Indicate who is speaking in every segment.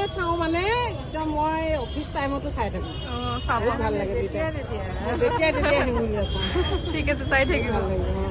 Speaker 1: যেতিয়া চাওঁ মানে একদম মই অফিচ টাইমতো চাই থাকোঁ।
Speaker 2: চাব
Speaker 1: ভাল লাগে
Speaker 2: তেতিয়া
Speaker 1: যেতিয়া তেতিয়া হেঙুলীয়া চাওঁ।
Speaker 2: ঠিক আছে, চাই থাকিব।
Speaker 1: ভাল লাগিব।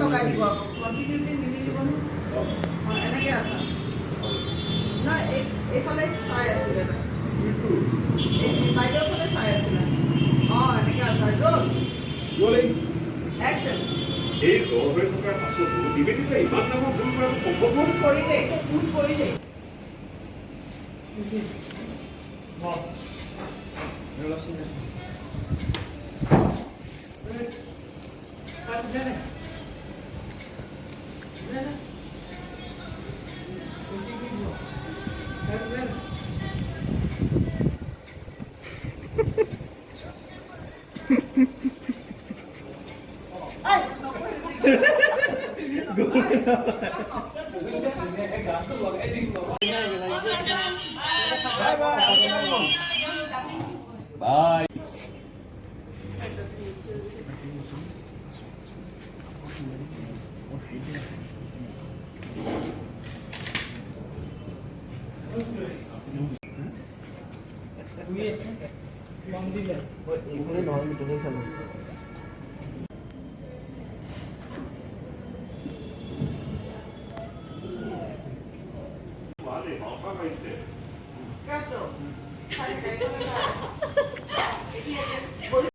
Speaker 3: লগাই দিব কণ্টিনিউটি নিমিলিব এনেকৈ আছে নহয় এইফালে চাই আছিলে বাইদেউৰ ফালে চাই আছিলে এনেকৈ আছে ৰোল একশ্যন
Speaker 4: এই জ্বৰ হৈ থকাৰ পাছতো নিবেদিতা ইমান ডাঙৰ ভুল কৰাটো সম্ভৱ
Speaker 3: ভুল কৰিলে
Speaker 4: Bye.
Speaker 5: এইফালে নহয় কিন্তু সেইফালে
Speaker 4: Vale, vamos para ese.
Speaker 3: Gato,